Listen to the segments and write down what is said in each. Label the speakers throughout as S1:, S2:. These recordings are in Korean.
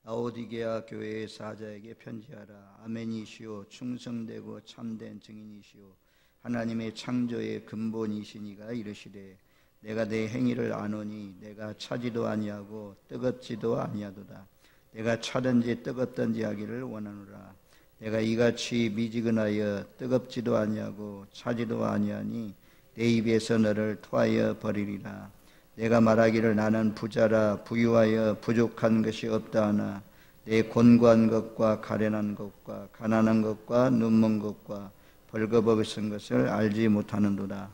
S1: 라오디게아 교회의 사자에게 편지하라. 아멘이시오 충성되고 참된 증인이시오 하나님의 창조의 근본이시니가 이르시되 내가 내 행위를 아노니 내가 차지도 아니하고 뜨겁지도 아니하도다. 내가 차든지 뜨겁든지 하기를 원하노라. 내가 이같이 미지근하여 뜨겁지도 아니하고 차지도 아니하니 내 입에서 너를 토하여 버리리라. 내가 말하기를 나는 부자라 부유하여 부족한 것이 없다 하나 내 곤고한 것과 가련한 것과 가난한 것과 눈먼 것과 벌거벗은 것을 알지 못하는도다.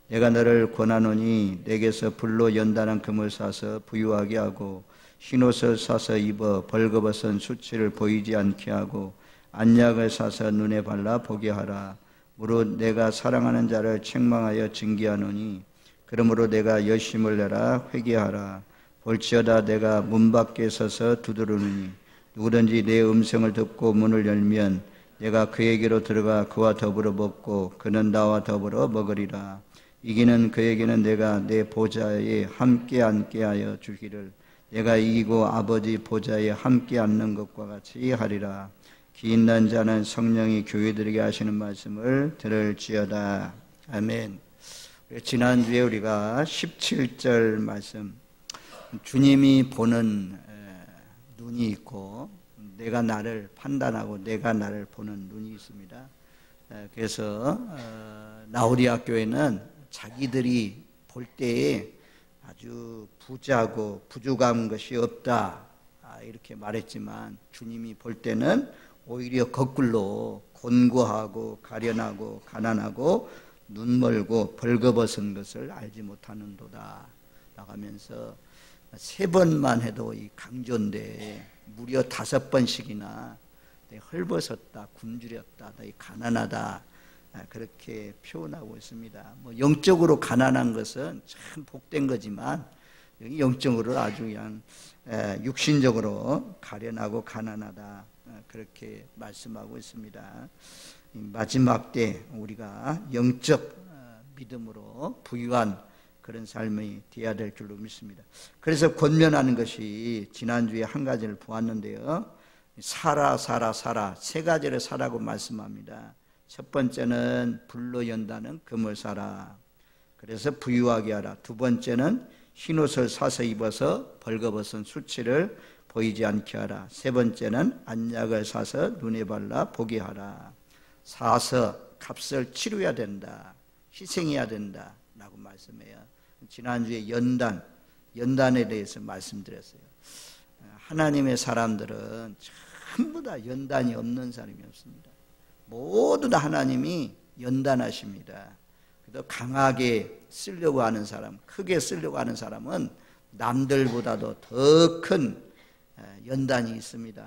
S1: 내가 너를 권하노니 내게서 불로 연단한 금을 사서 부유하게 하고 흰옷을 사서 입어 벌거벗은 수치를 보이지 않게 하고 안약을 사서 눈에 발라 보게 하라. 무릇 내가 사랑하는 자를 책망하여 징계하노니 그러므로 내가 열심을 내라 회개하라. 볼지어다 내가 문 밖에 서서 두드리노니 누구든지 내 음성을 듣고 문을 열면 내가 그에게로 들어가 그와 더불어 먹고 그는 나와 더불어 먹으리라. 이기는 그에게는 내가 내 보좌에 함께 앉게 하여 주기를 내가 이기고 아버지 보좌에 함께 앉는 것과 같이 하리라. 기인난 자는 성령이 교회들에게 하시는 말씀을 들을지어다. 아멘. 지난주에 우리가 17절 말씀, 주님이 보는 눈이 있고 내가 나를 판단하고 내가 나를 보는 눈이 있습니다. 그래서 라오디게아 교회는 자기들이 볼 때에 아주 부자고 부족한 것이 없다 이렇게 말했지만 주님이 볼 때는 오히려 거꾸로 곤고하고 가련하고 가난하고 눈멀고 벌거벗은 것을 알지 못하는도다 나가면서 3번만 해도 이 강조인데 무려 5번씩이나 헐벗었다, 굶주렸다, 가난하다 그렇게 표현하고 있습니다. 뭐 영적으로 가난한 것은 참 복된 거지만 여기 영적으로 아주 그냥 육신적으로 가련하고 가난하다 그렇게 말씀하고 있습니다. 마지막 때 우리가 영적 믿음으로 부유한 그런 삶이 되어야 될 줄로 믿습니다. 그래서 권면하는 것이 지난주에 한 가지를 보았는데요. 살아 3가지를 사라고 말씀합니다. 첫 번째는 불로 연다는 금을 사라. 그래서 부유하게 하라. 두 번째는 흰옷을 사서 입어서 벌거벗은 수치를 보이지 않게 하라. 세 번째는 안약을 사서 눈에 발라 보게 하라. 사서 값을 치러야 된다. 희생해야 된다 라고 말씀해요. 지난주에 연단에 대해서 말씀드렸어요. 하나님의 사람들은 전부 다 연단이 없는 사람이 없습니다. 모두 다 하나님이 연단하십니다. 그래도 강하게 쓰려고 하는 사람, 크게 쓰려고 하는 사람은 남들보다도 더 큰 연단이 있습니다.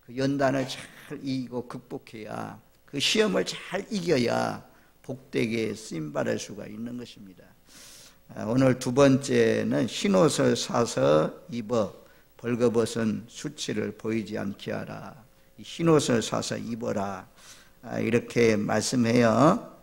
S1: 그 연단을 잘 이기고 극복해야 그 시험을 잘 이겨야 복되게 쓰임받을 수가 있는 것입니다. 오늘 두 번째는 흰옷을 사서 입어 벌거벗은 수치를 보이지 않게 하라. 흰옷을 사서 입어라 이렇게 말씀해요.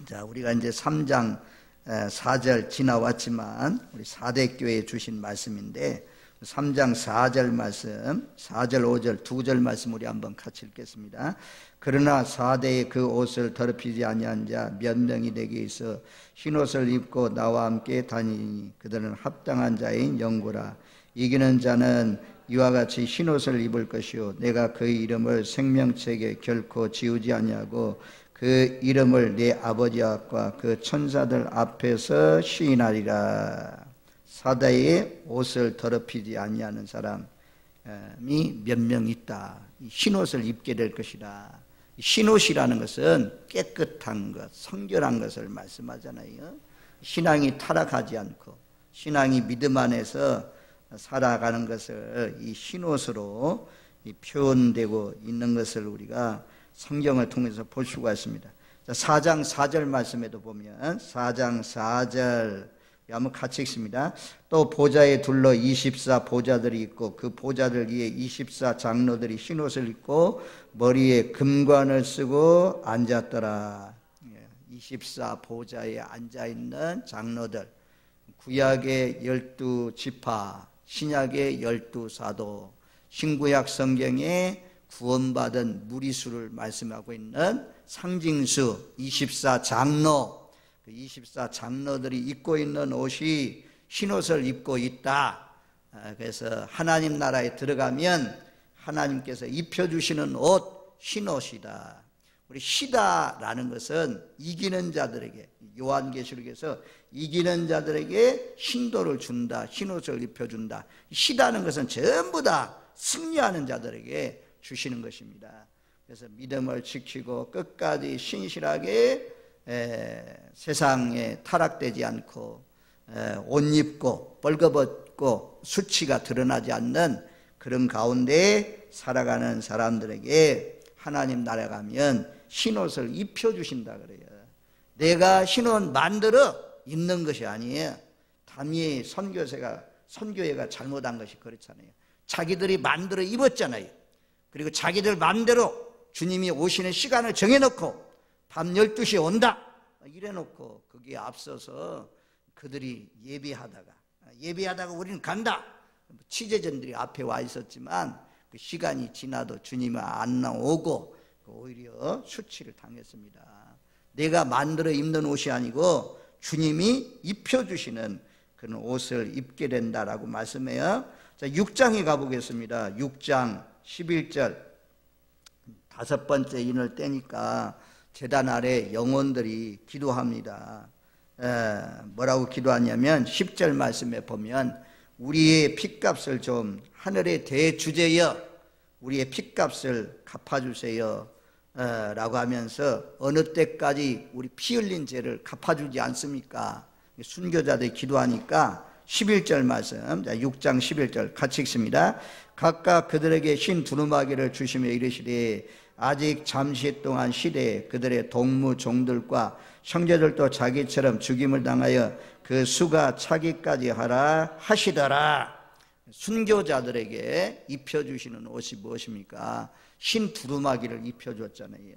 S1: 자, 우리가 이제 3장 4절 지나왔지만 우리 사대교회에 주신 말씀인데 3장 4절 말씀, 4절 5절 2절 말씀 우리 한번 같이 읽겠습니다. 그러나 4대의 그 옷을 더럽히지 아니한 자 몇 명이 내게 있어 흰옷을 입고 나와 함께 다니니 그들은 합당한 자인 영구라. 이기는 자는 이와 같이 흰옷을 입을 것이요 내가 그의 이름을 생명책에 결코 지우지 아니하고 그 이름을 내 아버지 앞과 그 천사들 앞에서 시인하리라. 사대의 옷을 더럽히지 아니하는 사람이 몇 명 있다. 흰옷을 입게 될 것이다. 흰옷이라는 것은 깨끗한 것, 성결한 것을 말씀하잖아요. 신앙이 타락하지 않고 신앙이 믿음 안에서 살아가는 것을 이 흰옷으로 표현되고 있는 것을 우리가 성경을 통해서 볼 수가 있습니다. 4장 4절 말씀에도 보면 4장 4절 한번 같이 읽습니다. 또 보좌에 둘러 24 보좌들이 있고 그 보좌들 위에 24 장로들이 흰옷을 입고 머리에 금관을 쓰고 앉았더라. 24 보좌에 앉아있는 장로들, 구약의 12지파, 신약의 12사도, 신구약 성경에 구원받은 무리수를 말씀하고 있는 상징수 24장로, 그 24장로들이 입고 있는 옷이 흰옷을 입고 있다. 그래서 하나님 나라에 들어가면 하나님께서 입혀주시는 옷 흰옷이다. 우리 희다라는 것은 이기는 자들에게, 요한계시록에서 이기는 자들에게 흰도를 준다, 흰옷을 입혀준다. 희다는 것은 전부 다 승리하는 자들에게 주시는 것입니다. 그래서 믿음을 지키고 끝까지 신실하게 세상에 타락되지 않고 옷 입고 벌거벗고 수치가 드러나지 않는 그런 가운데 살아가는 사람들에게 하나님 나라에 가면 흰옷을 입혀주신다 그래요. 내가 흰옷 만들어 입는 것이 아니에요. 담이 선교회가 잘못한 것이 그렇잖아요. 자기들이 만들어 입었잖아요. 그리고 자기들 마음대로 주님이 오시는 시간을 정해놓고 밤 12시에 온다 이래놓고 거기에 앞서서 그들이 예배하다가 우리는 간다. 취재진들이 앞에 와 있었지만 그 시간이 지나도 주님은 안 나오고 오히려 수치를 당했습니다. 내가 만들어 입는 옷이 아니고 주님이 입혀주시는 그런 옷을 입게 된다라고 말씀해요. 자, 6장에 가보겠습니다. 6장 11절 5번째 인을 떼니까 제단 아래 영혼들이 기도합니다. 뭐라고 기도하냐면 10절 말씀에 보면 우리의 핏값을 좀 하늘의 대주제여 우리의 핏값을 갚아주세요 라고 하면서 어느 때까지 우리 피 흘린 죄를 갚아주지 않습니까? 순교자들이 기도하니까 11절 말씀, 6장 11절 같이 읽습니다. 각각 그들에게 흰 두루마기를 주시며 이르시되 아직 잠시 동안 시대에 그들의 동무 종들과 형제들도 자기처럼 죽임을 당하여 그 수가 차기까지 하라 하시더라. 순교자들에게 입혀주시는 옷이 무엇입니까? 흰 두루마기를 입혀줬잖아요.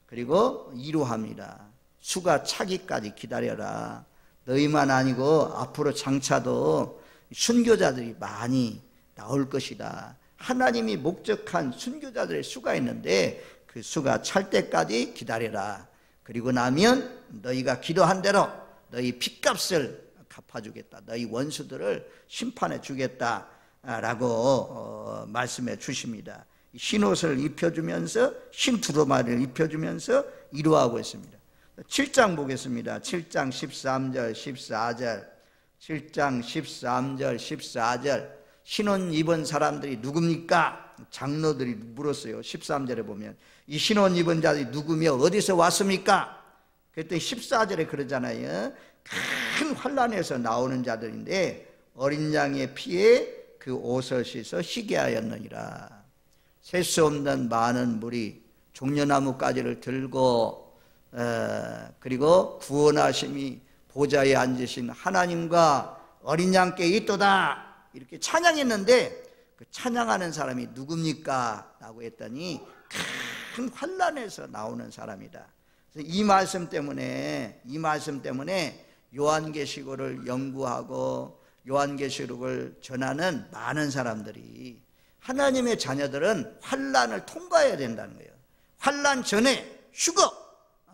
S1: 그리고 이루합니다. 수가 차기까지 기다려라. 너희만 아니고 앞으로 장차도 순교자들이 많이 나올 것이다. 하나님이 목적한 순교자들의 수가 있는데 그 수가 찰 때까지 기다려라. 그리고 나면 너희가 기도한 대로 너희 핏값을 갚아주겠다. 너희 원수들을 심판해 주겠다 라고 말씀해 주십니다. 흰옷을 입혀주면서 흰 두루마리를 입혀주면서 이루하고 있습니다. 7장 보겠습니다. 7장 13절 14절 7장 13절 14절 흰옷 입은 사람들이 누굽니까? 장로들이 물었어요. 13절에 보면 이 흰옷 입은 자들이 누구며 어디서 왔습니까? 그랬더니 14절에 그러잖아요. 큰 환난에서 나오는 자들인데 어린 양의 피에 그 옷을 씻어 희게 하였느니라. 셀 수 없는 많은 물이 종려나무 가지를 들고 그리고 구원하심이 보좌에 앉으신 하나님과 어린 양께 있도다 이렇게 찬양했는데 그 찬양하는 사람이 누굽니까? 라고 했더니 큰 환난에서 나오는 사람이다. 그래서 이 말씀 때문에 요한계시록을 연구하고 요한계시록을 전하는 많은 사람들이 하나님의 자녀들은 환난을 통과해야 된다는 거예요. 환난 전에 휴거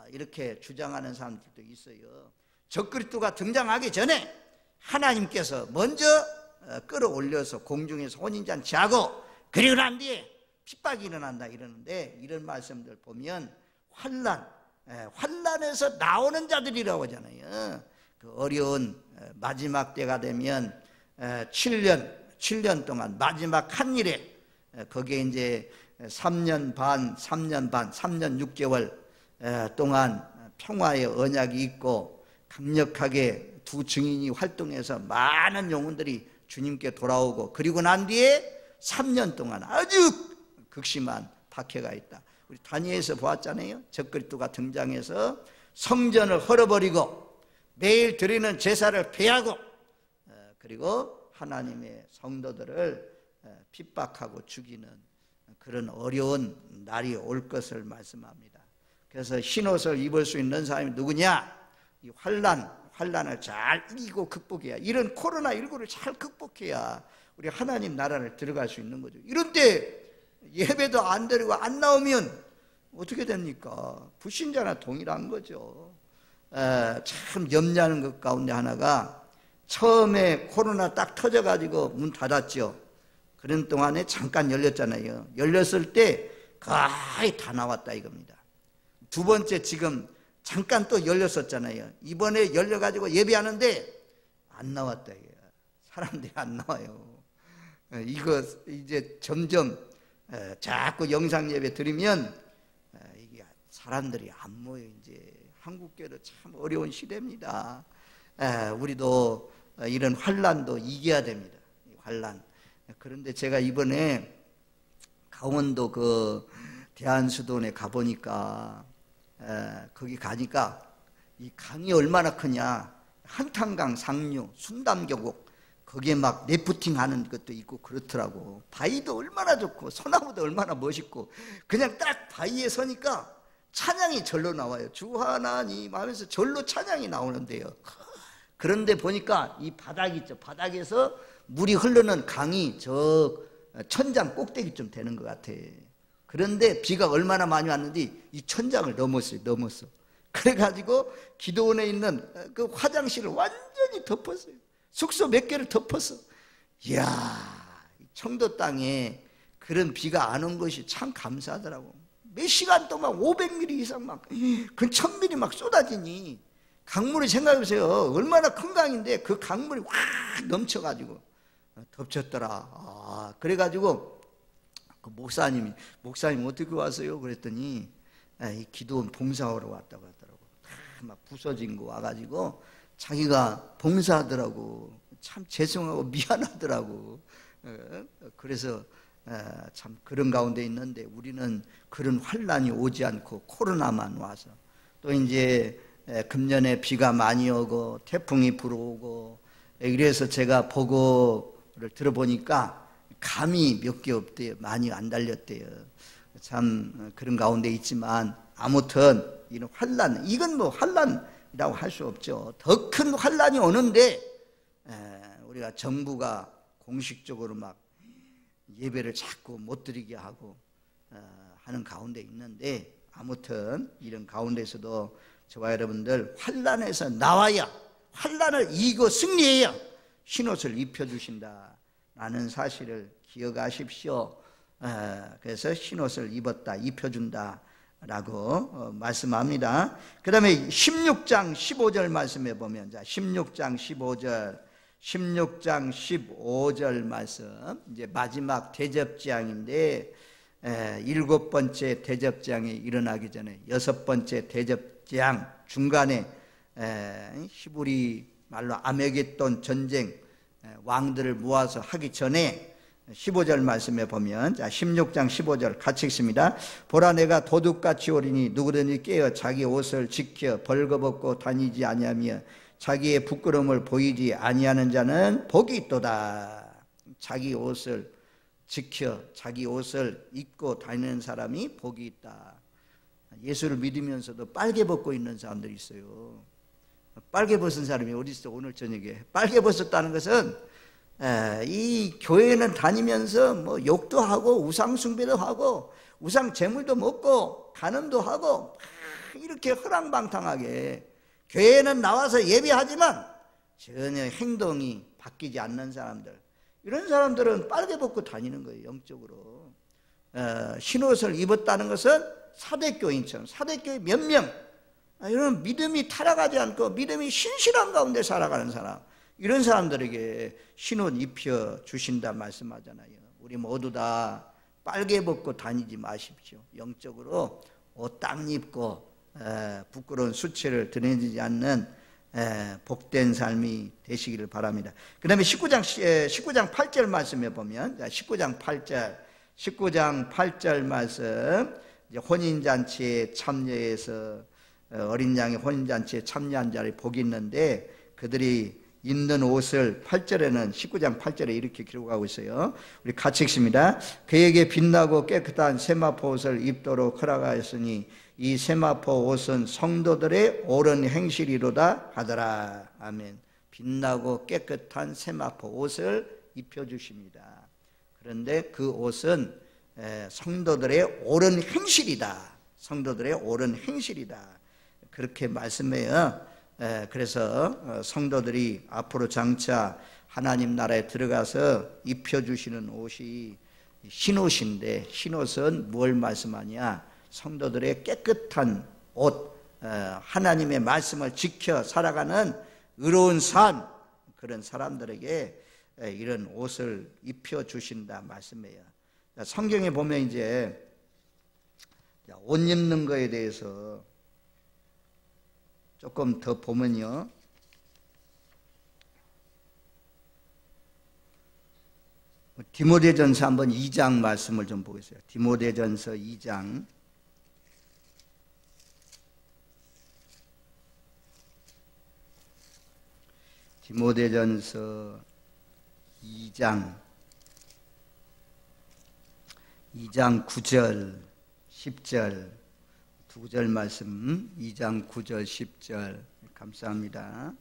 S1: 이렇게 주장하는 사람들도 있어요. 적그리스도가 등장하기 전에 하나님께서 먼저 끌어올려서 공중에서 혼인잔치 하고 그리고 난 뒤에 핍박이 일어난다 이러는데 이런 말씀들 보면 환난에서 나오는 자들이라고 하잖아요. 그 어려운 마지막 때가 되면 7년 동안 마지막 한 일에 거기에 이제 3년 6개월 동안 평화의 언약이 있고 강력하게 두 증인이 활동해서 많은 영혼들이 주님께 돌아오고 그리고 난 뒤에 3년 동안 아주 극심한 박해가 있다. 우리 다니엘에서 보았잖아요. 적그리스도가 등장해서 성전을 헐어버리고 매일 드리는 제사를 폐하고 그리고 하나님의 성도들을 핍박하고 죽이는 그런 어려운 날이 올 것을 말씀합니다. 그래서 흰옷을 입을 수 있는 사람이 누구냐? 이 환난을 잘 이기고 극복해야, 이런 코로나19를 잘 극복해야 우리 하나님 나라를 들어갈 수 있는 거죠. 이런데 예배도 안 드리고 안 나오면 어떻게 됩니까? 불신자나 동일한 거죠. 참 염려하는 것 가운데 하나가 처음에 코로나 딱 터져가지고 문 닫았죠. 그런 동안에 잠깐 열렸잖아요. 열렸을 때 거의 다 나왔다 이겁니다. 두 번째 지금 잠깐 또 열렸었잖아요. 이번에 열려가지고 예배하는데 안 나왔다 이거야. 사람들이 안 나와요. 이거 이제 점점 자꾸 영상 예배 드리면 이게 사람들이 안 모여. 이제 한국교회도 참 어려운 시대입니다. 우리도 이런 환난도 이겨야 됩니다. 환난. 그런데 제가 이번에 강원도 그 대한수도원에 가보니까 거기 가니까 이 강이 얼마나 크냐. 한탄강 상류 순담계곡 거기에 막 래프팅 하는 것도 있고 그렇더라고. 바위도 얼마나 좋고 소나무도 얼마나 멋있고 그냥 딱 바위에 서니까 찬양이 절로 나와요. 주 하나님 하면서 절로 찬양이 나오는데요. 그런데 보니까 이 바닥 있죠. 바닥에서 물이 흐르는 강이 저 천장 꼭대기쯤 되는 것 같아. 그런데 비가 얼마나 많이 왔는지 이 천장을 넘었어요. 그래가지고 기도원에 있는 그 화장실을 완전히 덮었어요. 숙소 몇 개를 덮었어. 이야, 청도 땅에 그런 비가 안 온 것이 참 감사하더라고. 몇 시간 동안 500mm 이상 막, 그 1000mm 막 쏟아지니 강물이 생각해보세요. 얼마나 큰 강인데 그 강물이 확 넘쳐가지고 덮쳤더라. 그래가지고 그 목사님 어떻게 왔어요? 그랬더니 이 기도원 봉사하러 왔다고 하더라고. 막 부서진 거 와가지고 자기가 봉사하더라고. 참 죄송하고 미안하더라고. 그래서 참 그런 가운데 있는데 우리는 그런 환난이 오지 않고 코로나만 와서 또 이제 금년에 비가 많이 오고 태풍이 불어오고 이래서 제가 보고를 들어보니까 감이 몇 개 없대요. 많이 안 달렸대요. 참 그런 가운데 있지만 아무튼 이런 환난, 이건 뭐 환난이라고 할 수 없죠. 더 큰 환난이 오는데 우리가 정부가 공식적으로 막 예배를 자꾸 못 드리게 하고 하는 가운데 있는데 아무튼 이런 가운데서도 저와 여러분들 환난에서 나와야 환난을 이기고 승리해야 흰옷을 입혀주신다라는 사실을 기억하십시오. 그래서 흰옷을 입었다, 입혀준다라고 말씀합니다. 그 다음에 16장 15절 말씀해 보면, 자, 16장 15절 말씀, 이제 마지막 대접장인데 7번째 대접장이 일어나기 전에 6번째 대접장 중간에 히브리 말로 아메겟돈 전쟁 왕들을 모아서 하기 전에 15절 말씀에 보면, 자, 16장 15절 같이 읽습니다. 보라, 내가 도둑같이 오리니 누구든지 깨어 자기 옷을 지켜 벌거벗고 다니지 아니하며 자기의 부끄러움을 보이지 아니하는 자는 복이 있도다. 자기 옷을 지켜 자기 옷을 입고 다니는 사람이 복이 있다. 예수를 믿으면서도 빨개 벗고 있는 사람들이 있어요. 빨개 벗은 사람이 어디 있어? 오늘 저녁에 빨개 벗었다는 것은 이 교회는 다니면서 뭐 욕도 하고 우상 숭배도 하고 우상 제물도 먹고 간음도 하고 이렇게 허랑방탕하게 교회는 나와서 예배하지만 전혀 행동이 바뀌지 않는 사람들, 이런 사람들은 빨개 벗고 다니는 거예요. 영적으로 흰옷을 입었다는 것은 사대교인처럼, 사대교회 몇 명 이런 믿음이 타락하지 않고 믿음이 신실한 가운데 살아가는 사람, 이런 사람들에게 흰옷 입혀 주신다 말씀하잖아요. 우리 모두 다 빨개 벗고 다니지 마십시오. 영적으로 옷 딱 입고 부끄러운 수치를 드러내지 않는 복된 삶이 되시기를 바랍니다. 그 다음에 19장 8절 말씀에 보면, 19장 8절 말씀, 혼인잔치에 참여해서 어린 양의 혼인잔치에 참여한 자를 복이 있는데 그들이 입는 옷을 8절에는 19장 8절에 이렇게 기록하고 있어요. 우리 같이 읽습니다. 그에게 빛나고 깨끗한 세마포 옷을 입도록 허락하였으니 이 세마포 옷은 성도들의 옳은 행실이로다 하더라. 아멘. 빛나고 깨끗한 세마포 옷을 입혀주십니다. 그런데 그 옷은 성도들의 옳은 행실이다. 성도들의 옳은 행실이다. 그렇게 말씀해요. 그래서 성도들이 앞으로 장차 하나님 나라에 들어가서 입혀주시는 옷이 흰옷인데, 흰옷은 뭘 말씀하냐? 성도들의 깨끗한 옷, 하나님의 말씀을 지켜 살아가는 의로운 삶, 그런 사람들에게 이런 옷을 입혀주신다 말씀이에요. 성경에 보면 이제 옷 입는 거에 대해서 조금 더 보면요, 디모데전서 한번 2장 말씀을 좀 보겠어요. 디모데전서 2장. 디모데전서 2장 9절 10절 두 구절 말씀. 2장 9절 10절 감사합니다.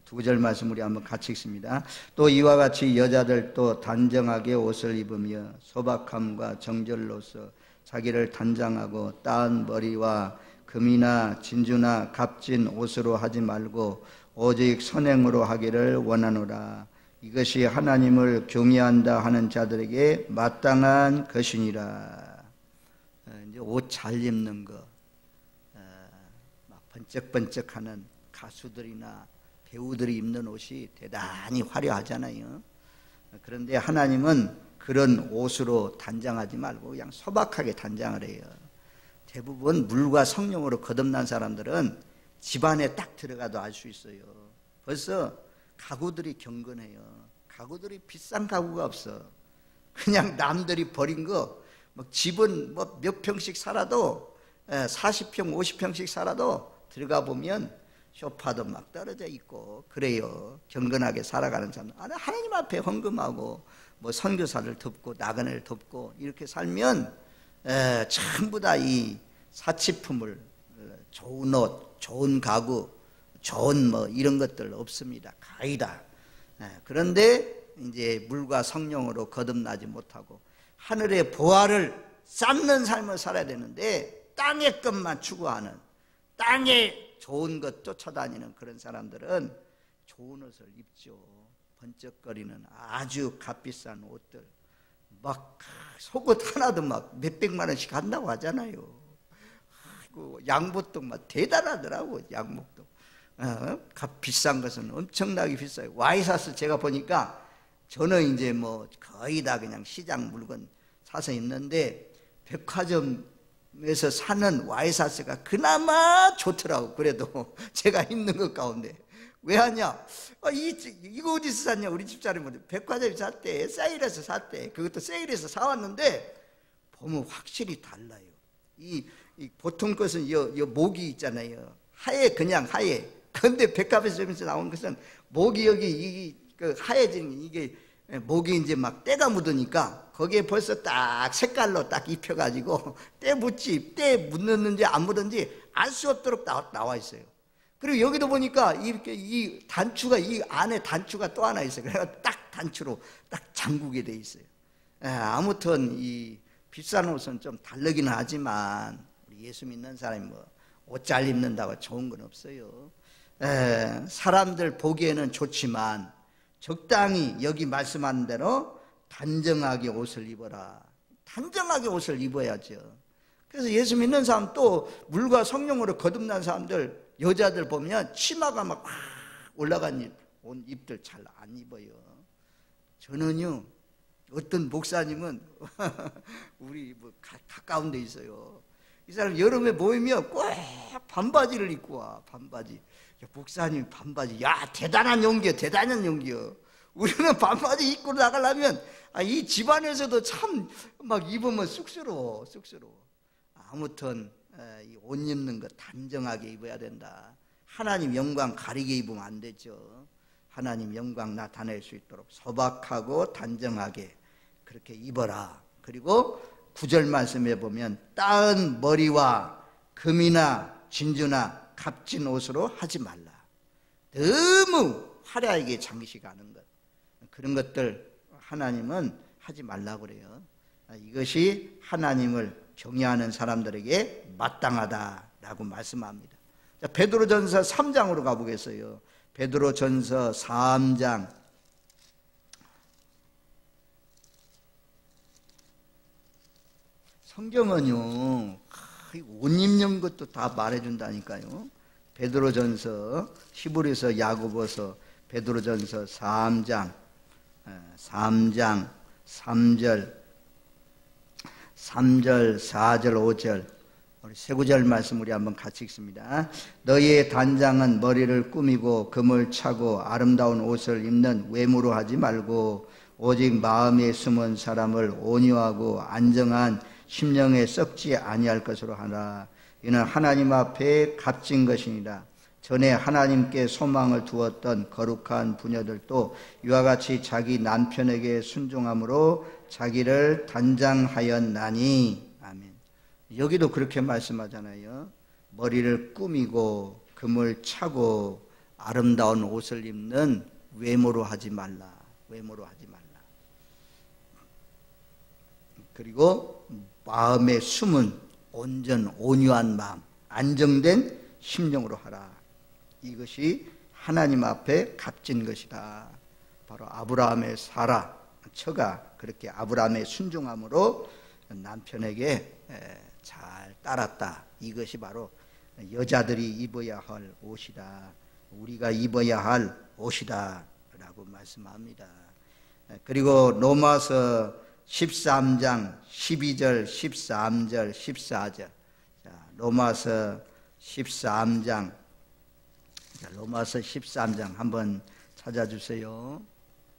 S1: 두 구절 말씀 우리 한번 같이 읽습니다. 또 이와 같이 여자들도 단정하게 옷을 입으며 소박함과 정절로서 자기를 단장하고 따은 머리와 금이나 진주나 값진 옷으로 하지 말고 오직 선행으로 하기를 원하노라. 이것이 하나님을 경외한다 하는 자들에게 마땅한 것이니라. 이제 옷 잘 입는 거, 막 번쩍번쩍하는 가수들이나 배우들이 입는 옷이 대단히 화려하잖아요. 그런데 하나님은 그런 옷으로 단장하지 말고 그냥 소박하게 단장을 해요. 대부분 물과 성령으로 거듭난 사람들은 집안에 딱 들어가도 알 수 있어요. 벌써 가구들이 경건해요. 가구들이 비싼 가구가 없어. 그냥 남들이 버린 거, 뭐 집은 뭐 몇 평씩 살아도 40평, 50평씩 살아도 들어가 보면 소파도 막 떨어져 있고 그래요. 경건하게 살아가는 사람. 하나님 앞에 헌금하고 뭐 선교사를 돕고 나그네를 돕고 이렇게 살면 전부 다 이 사치품을, 좋은 옷, 좋은 가구, 좋은 뭐 이런 것들 없습니다. 가이다. 그런데 이제 물과 성령으로 거듭나지 못하고 하늘의 보화를 쌓는 삶을 살아야 되는데 땅의 것만 추구하는, 땅의 좋은 것 쫓아다니는 그런 사람들은 좋은 옷을 입죠. 번쩍거리는 아주 값비싼 옷들, 막 속옷 하나도 막 몇백만 원씩 한다고 하잖아요. 양복도 막 대단하더라고. 양복도 값 비싼 것은 엄청나게 비싸요. 와이셔츠 제가 보니까 저는 이제 뭐 거의 다 그냥 시장 물건 사서 입는데 백화점에서 사는 와이셔츠가 그나마 좋더라고. 그래도 제가 입는 것 가운데. 왜 하냐? 이거 어디서 샀냐? 우리 집사람은 백화점에 샀대. 세일해서 샀대. 그것도 세일해서 사왔는데 보면 확실히 달라요. 이 보통 것은 이 목이 있잖아요. 하얘, 그냥 하얘. 근데 백화점에서 나온 것은 목이 여기 그 하얘진 이게 목이 이제 막 때가 묻으니까 거기에 벌써 딱 색깔로 딱 입혀가지고 때 묻는지 안 묻는지 알 수 없도록 나와 있어요. 그리고 여기도 보니까 이렇게 이 단추가, 이 안에 단추가 또 하나 있어요. 그래서 딱 단추로 딱 잠그게 돼 있어요. 아무튼 이 비싼 옷은 좀 다르긴 하지만 우리 예수 믿는 사람이 뭐 옷 잘 입는다고 좋은 건 없어요. 사람들 보기에는 좋지만 적당히 여기 말씀하는 대로 단정하게 옷을 입어라. 단정하게 옷을 입어야죠. 그래서 예수 믿는 사람, 또 물과 성령으로 거듭난 사람들, 여자들 보면 치마가 막 올라간 입들 잘 안 입어요. 저는요, 어떤 목사님은 우리 뭐 가까운 데 있어요. 이 사람 여름에 모이면 꼭 반바지를 입고 와. 반바지. 야, 목사님 반바지, 야 대단한 용기요. 대단한 용기요. 우리는 반바지 입고 나가려면 이 집안에서도 참 막 입으면 쑥스러워. 아무튼 이 옷 입는 거 단정하게 입어야 된다. 하나님 영광 가리게 입으면 안 되죠. 하나님 영광 나타낼 수 있도록 소박하고 단정하게 그렇게 입어라. 그리고 9절 말씀에 보면 따은 머리와 금이나 진주나 값진 옷으로 하지 말라. 너무 화려하게 장식하는 것, 그런 것들 하나님은 하지 말라고 그래요. 이것이 하나님을 경외하는 사람들에게 마땅하다라고 말씀합니다. 자, 베드로전서 3장으로 가보겠어요. 베드로전서 3장. 성경은요, 옷 입는 것도 다 말해준다니까요. 베드로전서, 히브리서, 야고보서, 베드로전서 3장 3절, 4절, 5절, 우리 세 구절 말씀 우리 한번 같이 읽습니다. 너희의 단장은 머리를 꾸미고 금을 차고 아름다운 옷을 입는 외모로 하지 말고 오직 마음에 숨은 사람을 온유하고 안정한 심령에 썩지 아니할 것으로 하라. 이는 하나님 앞에 값진 것이니라. 전에 하나님께 소망을 두었던 거룩한 부녀들도 이와 같이 자기 남편에게 순종함으로 자기를 단장하였나니. 아멘. 여기도 그렇게 말씀하잖아요. 머리를 꾸미고 금을 차고 아름다운 옷을 입는 외모로 하지 말라. 외모로 하지 말라. 그리고 마음에 숨은 온전 온유한 마음, 안정된 심령으로 하라. 이것이 하나님 앞에 값진 것이다. 바로 아브라함의 사라 처가 그렇게 아브라함의 순종함으로 남편에게 잘 따랐다. 이것이 바로 여자들이 입어야 할 옷이다. 우리가 입어야 할 옷이다 라고 말씀합니다. 그리고 로마서 13장 12절 13절 14절. 로마서 13장 로마서 13장 한번 찾아주세요.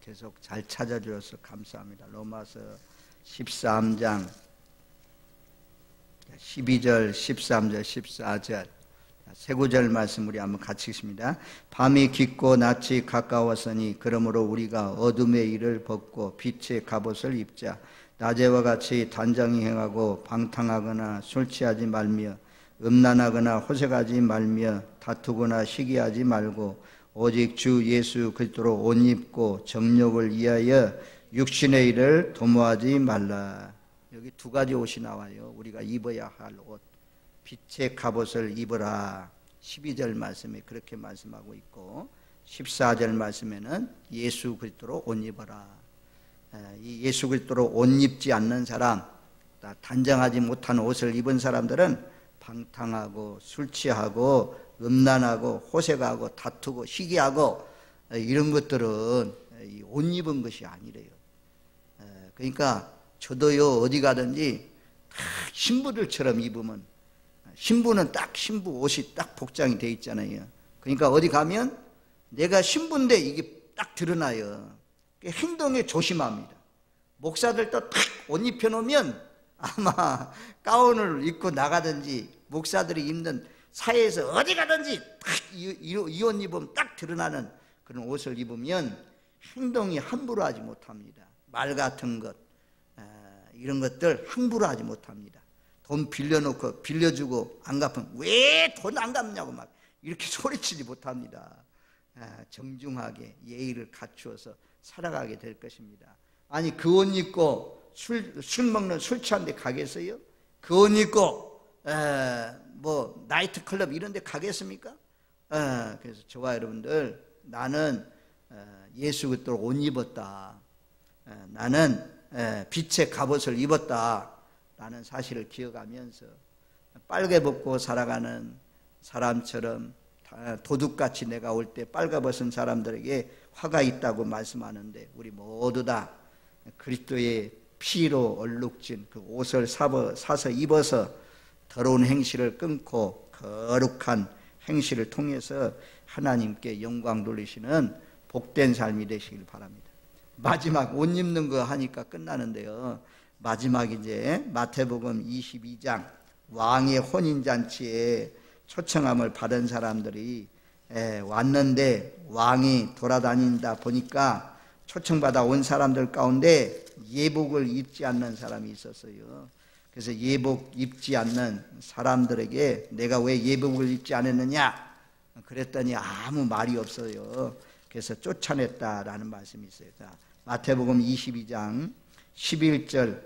S1: 계속 잘 찾아주셔서 감사합니다. 로마서 13장 12절 13절 14절 세 구절 말씀 우리 한번 같이 읽습니다. 밤이 깊고 낮이 가까웠으니 그러므로 우리가 어둠의 일을 벗고 빛의 갑옷을 입자. 낮에와 같이 단정히 행하고 방탕하거나 술 취하지 말며 음란하거나 호색하지 말며 다투거나 시기하지 말고 오직 주 예수 그리스도로 옷 입고 정욕을 위하여 육신의 일을 도모하지 말라. 여기 두 가지 옷이 나와요. 우리가 입어야 할 옷. 빛의 갑옷을 입어라. 12절 말씀에 그렇게 말씀하고 있고 14절 말씀에는 예수 그리스도로 옷 입어라. 이 예수 그리스도로 옷 입지 않는 사람, 단정하지 못한 옷을 입은 사람들은 방탕하고 술 취하고 음란하고 호색하고 다투고 시기하고 이런 것들은 옷 입은 것이 아니래요. 그러니까 저도요 어디 가든지 다 신부들처럼 입으면 신부는 딱 신부 옷이 딱 복장이 돼 있잖아요. 그러니까 어디 가면 내가 신부인데 이게 딱 드러나요. 행동에 조심합니다. 목사들도 딱 옷 입혀놓으면 아마 가운을 입고 나가든지 목사들이 입는 사회에서 어디 가든지 딱 이 옷 입으면 딱 드러나는 그런 옷을 입으면 행동이 함부로 하지 못합니다. 말 같은 것 이런 것들 함부로 하지 못합니다. 돈 빌려놓고 빌려주고 안 갚으면 왜 돈 안 갚냐고 막 이렇게 소리치지 못합니다. 정중하게 예의를 갖추어서 살아가게 될 것입니다. 아니 그 옷 입고 술 먹는 술 취한 데 가겠어요? 그 옷 입고 뭐 나이트 클럽 이런 데 가겠습니까? 그래서 저와 여러분들 나는 예수 그리스도로 옷 입었다. 나는 빛의 갑옷을 입었다. 라는 사실을 기억하면서 빨개 벗고 살아가는 사람처럼 도둑같이 내가 올 때 빨가벗은 사람들에게 화가 있다고 말씀하는데 우리 모두 다 그리스도의 피로 얼룩진 그 옷을 사서 입어서 더러운 행실을 끊고 거룩한 행실을 통해서 하나님께 영광 돌리시는 복된 삶이 되시길 바랍니다. 마지막 옷 입는 거 하니까 끝나는데요. 마지막 이제 마태복음 22장 왕의 혼인잔치에 초청함을 받은 사람들이 왔는데 왕이 돌아다닌다 보니까 초청받아 온 사람들 가운데 예복을 입지 않는 사람이 있었어요. 그래서 예복 입지 않는 사람들에게 내가 왜 예복을 입지 않았느냐 그랬더니 아무 말이 없어요. 그래서 쫓아냈다라는 말씀이 있어요. 자, 마태복음 22장 11절로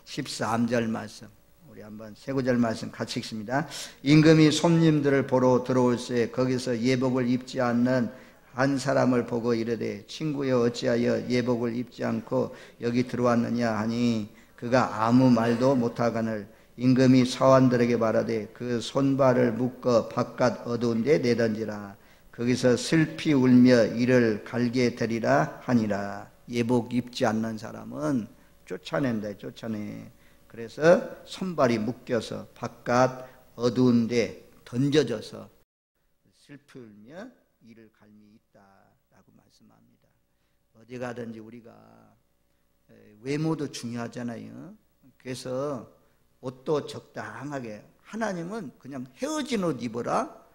S1: 13절 말씀, 우리 한번 세 구절 말씀 같이 읽습니다. 임금이 손님들을 보러 들어올새 거기서 예복을 입지 않는 한 사람을 보고 이르되 친구여 어찌하여 예복을 입지 않고 여기 들어왔느냐 하니 그가 아무 말도 못하거늘 임금이 사환들에게 말하되 그 손발을 묶어 바깥 어두운 데 내던지라. 거기서 슬피 울며 이를 갈게 되리라 하니라. 예복 입지 않는 사람은 쫓아낸다, 쫓아내. 그래서 손발이 묶여서 바깥 어두운 데 던져져서 슬피 울며 이를 갈미 있다라고 말씀합니다. 어디 가든지 우리가 외모도 중요하잖아요. 그래서 옷도 적당하게, 하나님은 그냥 헤어진 옷 입어라,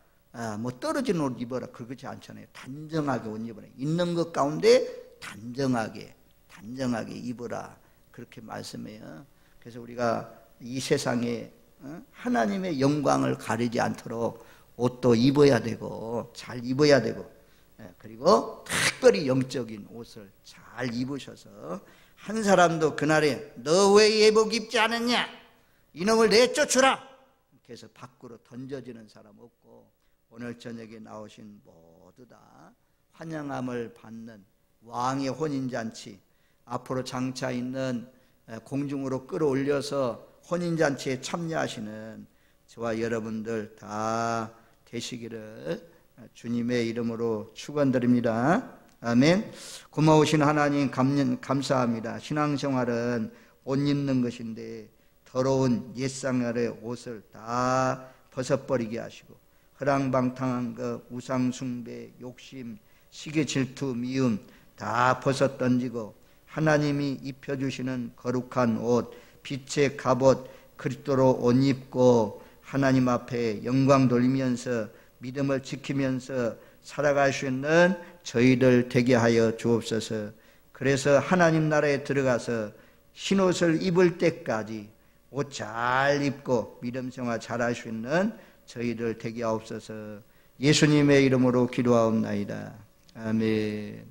S1: 뭐 떨어진 옷 입어라, 그렇지 않잖아요. 단정하게 옷 입어라. 있는 것 가운데 단정하게 입어라, 그렇게 말씀해요. 그래서 우리가 이 세상에 하나님의 영광을 가리지 않도록 옷도 입어야 되고 잘 입어야 되고, 그리고 특별히 영적인 옷을 잘 입으셔서 한 사람도 그날에 너 왜 예복 입지 않았냐, 이놈을 내쫓으라, 그래서 밖으로 던져지는 사람 없고, 오늘 저녁에 나오신 모두 다 환영함을 받는 왕의 혼인잔치, 앞으로 장차 있는 공중으로 끌어올려서 혼인잔치에 참여하시는 저와 여러분들 다 되시기를 주님의 이름으로 축원드립니다. 아멘. 고마우신 하나님 감사합니다. 신앙생활은 옷 입는 것인데 더러운 옛생활의 옷을 다 벗어버리게 하시고, 허랑방탕한 것, 우상숭배, 욕심, 시기, 질투, 미움 다 벗어 던지고 하나님이 입혀주시는 거룩한 옷, 빛의 갑옷 그리스도로 옷 입고 하나님 앞에 영광 돌리면서 믿음을 지키면서 살아갈 수 있는 저희들 되게 하여 주옵소서. 그래서 하나님 나라에 들어가서 흰옷을 입을 때까지 옷 잘 입고 믿음 생활 잘할 수 있는 저희들 되게 하옵소서. 예수님의 이름으로 기도하옵나이다. 아멘.